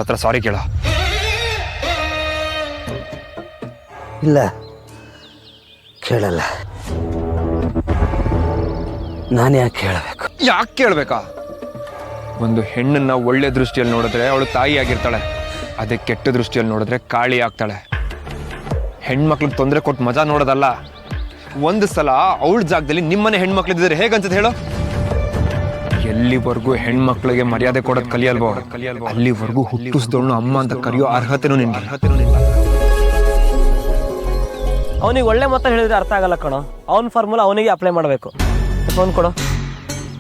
ಅವಳ ಹತ್ರ ಸಾರಿ ಕೇಳ. ಇಲ್ಲ, ಕೇಳಲ್ಲ. ನಾನು ಯಾಕೆ ಕೇಳಬೇಕು? ಯಾಕೆ ಕೇಳ್ಬೇಕಾ? ಒಂದು ಹೆಣ್ಣನ್ನ ಒಳ್ಳೆ ದೃಷ್ಟಿಯಲ್ಲಿ ನೋಡಿದ್ರೆ ಅವಳು ತಾಯಿ ಆಗಿರ್ತಾಳೆ, ಅದೇ ಕೆಟ್ಟ ದೃಷ್ಟಿಯಲ್ಲಿ ನೋಡಿದ್ರೆ ಕಾಳಿ ಆಗ್ತಾಳೆ. ಹೆಣ್ಮಕ್ಳಿಗೆ ತೊಂದರೆ ಕೊಟ್ಟು ಮಜಾ ನೋಡೋದಲ್ಲ. ಒಂದು ಸಲ ಅವಳ ಜಾಗದಲ್ಲಿ ನಿಮ್ಮನೆ ಹೆಣ್ಮಕ್ಳಿದ್ರೆ ಹೇಗನ್ಸುತ್ತೆ ಹೇಳು? ಎಲ್ಲಿವರೆಗೂ ಹೆಣ್ಮಕ್ಳಿಗೆ ಮರ್ಯಾದೆ ಕೊಡೋದು ಕಲಿಯಲ್ವೋ ಅಲ್ಲಿವರೆಗೂ ಹುಟ್ಟಿಸ್ದವಳು ಅಮ್ಮ ಅಂತ ಕರೆಯೋ ಅರ್ಹತೆನೂ ನಿನ್ಗೆ. ಅವನಿಗೆ ಒಳ್ಳೆ ಮತ ಹೇಳಿದ್ರೆ ಅರ್ಥ ಆಗಲ್ಲ ಕಣೋ. ಅವ್ನ ಫಾರ್ಮುಲಾ ಅವನಿಗೆ ಅಪ್ಲೈ ಮಾಡಬೇಕು. ಫೋನ್ ಕೊಡು.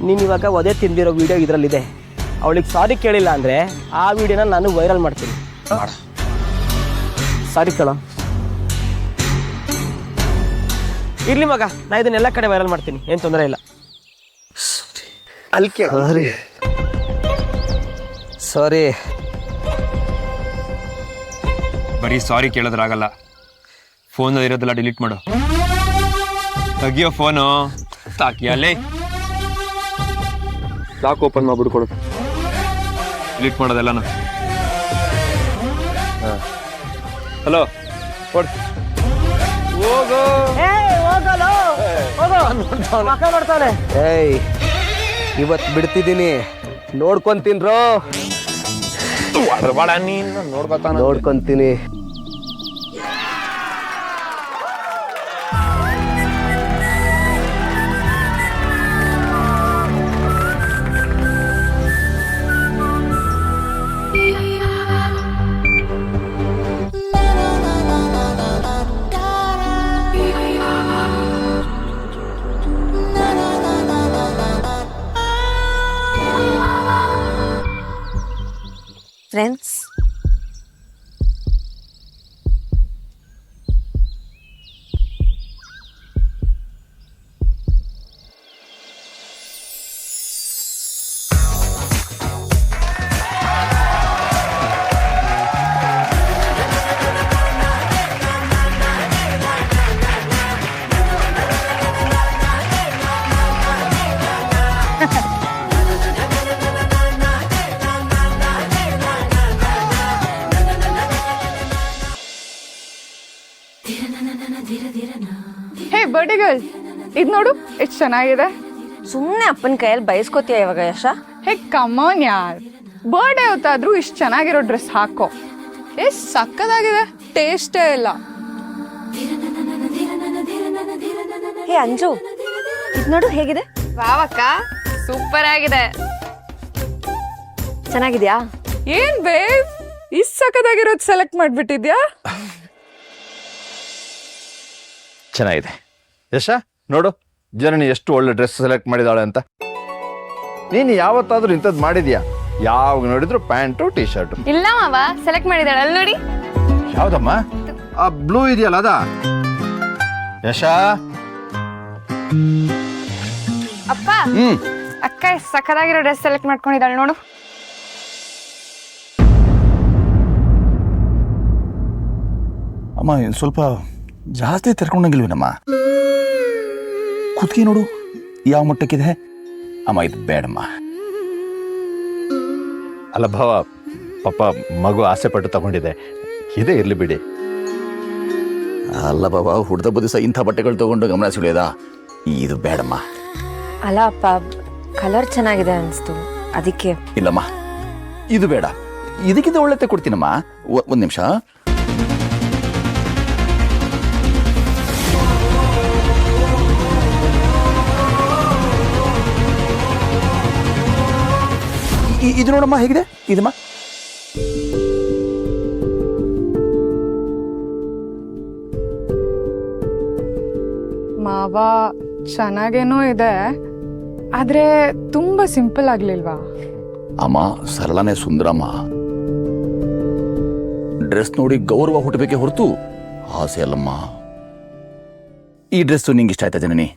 ನೀನು ಇವಾಗ ಒದೇ ತಿಂದಿರೋ ವಿಡಿಯೋ ಇದರಲ್ಲಿದೆ. ಅವಳಿಗೆ ಸಾರಿ ಕೇಳಿಲ್ಲ ಅಂದರೆ ಆ ವಿಡಿಯೋನ ನಾನು ವೈರಲ್ ಮಾಡ್ತೀನಿ. ಸಾರಿ ಕಣೋ. ಇರ್ಲಿ ಮಗ, ನಾ ಇದನ್ನೆಲ್ಲ ಕಡೆ ವೈರಲ್ ಮಾಡ್ತೀನಿ, ಏನು ತೊಂದರೆ ಇಲ್ಲ. ಅಲ್ಲಿ ಸಾರಿ ಸಾರಿ. ಬರೀ ಸಾರಿ ಕೇಳಿದ್ರಾಗಲ್ಲ, ಫೋನಲ್ಲಿ ಇರೋದೆಲ್ಲ ಡಿಲೀಟ್ ಮಾಡು. ತೆಗಿಯೋ ಫೋನು. ಸಾಕಿಯಲ್ಲೇ ಸಾಕು, ಓಪನ್ ಮಾಡ್ಬಿಡು, ಕೊಡು. ಡಿಲೀಟ್ ಮಾಡೋದೆಲ್ಲ. ಹಲೋ, ಕೊಡು. ಏಯ್, ಇವತ್ತು ಬಿಡ್ತಿದ್ದೀನಿ, ನೋಡ್ಕೊಂತೀನ್ರೋ. ನೋಡ್ಕೊಂತೀನಿ. ಫ್ರೆಂಡ್ಸ್, ಹೇ ಬರ್ಡೇ ಗರ್ಲ್, ಇದು ನೋಡು ಎಷ್ಟು ಚೆನ್ನಾಗಿದೆ. ಸುಮ್ಮನೆ ಅಪ್ಪನ ಕೈಯಲ್ಲಿ ಬಯಸ್ಕೋತೀಯ ಇವಾಗ ಯಶ? ಹೇ ಕಮಾನ್ ಯಾರ್, ಬರ್ಡೇ ಹೊತ್ತಾದ್ರೂ ಇಷ್ಟು ಚೆನ್ನಾಗಿರೋ ಡ್ರೆಸ್ ಹಾಕೋ. ಎಷ್ಟು ಸಕ್ಕದಾಗಿದೆ, ಟೇಸ್ಟೇ ಇಲ್ಲ. ಹೇ ಅಂಜು, ಇದು ನೋಡು ಹೇಗಿದೆ. ವಾವಕ್ಕ, ಸೂಪರ್ ಆಗಿದೆ. ಚೆನ್ನಾಗಿದ್ಯಾ? ಏನ್ ಬೇಬ್, ಇಷ್ಟು ಸಕ್ಕದಾಗಿರೋದು ಸೆಲೆಕ್ಟ್ ಮಾಡ್ಬಿಟ್ಟಿದ್ಯಾ? ಚೆನ್ನಾಗಿದೆ. ಯಶ ನೋಡು, ಜನನಿ ಎಷ್ಟು ಒಳ್ಳೆ ಡ್ರೆಸ್ ಸೆಲೆಕ್ಟ್ ಮಾಡಿದಾಳೆ ಅಂತ. ನೀನು ಯಾವತ್ತಾದ್ರೂ ಇಂಥದ್ದು ಮಾಡಿದ್ಯಾ? ಯಾವಾಗ ನೋಡಿದ್ರು ಪ್ಯಾಂಟು ಟೀ ಶರ್ಟ್. ಇಲ್ಲ ಮಾವ, ಸೆಲೆಕ್ಟ್ ಮಾಡಿದಾಳೆ, ಅಲ್ಲಿ ನೋಡಿ. ಯಾವ್ದಮ್ಮ? ಆ ಬ್ಲೂ ಇದೆಯಲ್ಲ ಅದ? ಯಶ, ಅಪ್ಪ, ಅಕ್ಕ ಸಕ್ಕದಾಗಿರೋ ಡ್ರೆಸ್ ಸೆಲೆಕ್ಟ್ ಮಾಡ್ಕೊಂಡಿದ್ದಾಳೆ ನೋಡು. ಅಮ್ಮ ಸ್ವಲ್ಪ ಜಾಸ್ತಿ ತೆರ್ಕೊಂಡಂಗಿಲ್ವೇನಮ್ಮ? ಕುತ್ಕಿ ನೋಡು ಯಾವ ಮಟ್ಟಕ್ಕಿದೆ. ಅಮ್ಮ ಇದು ಬೇಡಮ್ಮ. ಅಲ್ಲ ಭಾವ, ಪಾಪ ಮಗು ಆಸೆ ಪಟ್ಟು ತಗೊಂಡಿದೆ, ಇದೇ ಇರ್ಲಿ ಬಿಡಿ. ಅಲ್ಲ ಬಾಬಾ, ಹುಡ್ದ ಬದಿಸ ಇಂಥ ಬಟ್ಟೆಗಳು ತಗೊಂಡು ಗಮನ ಸೆಳೆಯೋದಾ? ಇದು ಬೇಡಮ್ಮ. ಅಲ್ಲ ಅಪ್ಪ, ಕಲರ್ ಚೆನ್ನಾಗಿದೆ ಅನಿಸ್ತು, ಅದಕ್ಕೆ. ಇಲ್ಲಮ್ಮ, ಇದು ಬೇಡ. ಇದಕ್ಕಿಂತ ಒಳ್ಳೆ ಕೊಡ್ತೀನಮ್ಮ. ಒಂದು ನಿಮಿಷ. ಇದು ನೋಡಮ್ಮ ಹೇಗಿದೆ. ಇದಮ್ಮ ಮಾವ ಚೆನ್ನಾಗೇನೋ ಇದೆ, ಆದ್ರೆ ತುಂಬಾ ಸಿಂಪಲ್ ಆಗ್ಲಿಲ್ವಾ? ಅಮ್ಮ ಸರಳನೇ ಸುಂದರಮ್ಮ. ಡ್ರೆಸ್ ನೋಡಿ ಗೌರವ ಹುಟ್ಟಬೇಕೆ ಹೊರತು ಆಸೆ ಅಲ್ಲಮ್ಮ. ಈ ಡ್ರೆಸ್ ನಿಂಗೆ ಇಷ್ಟ ಆಯ್ತಾ ಜನನಿ?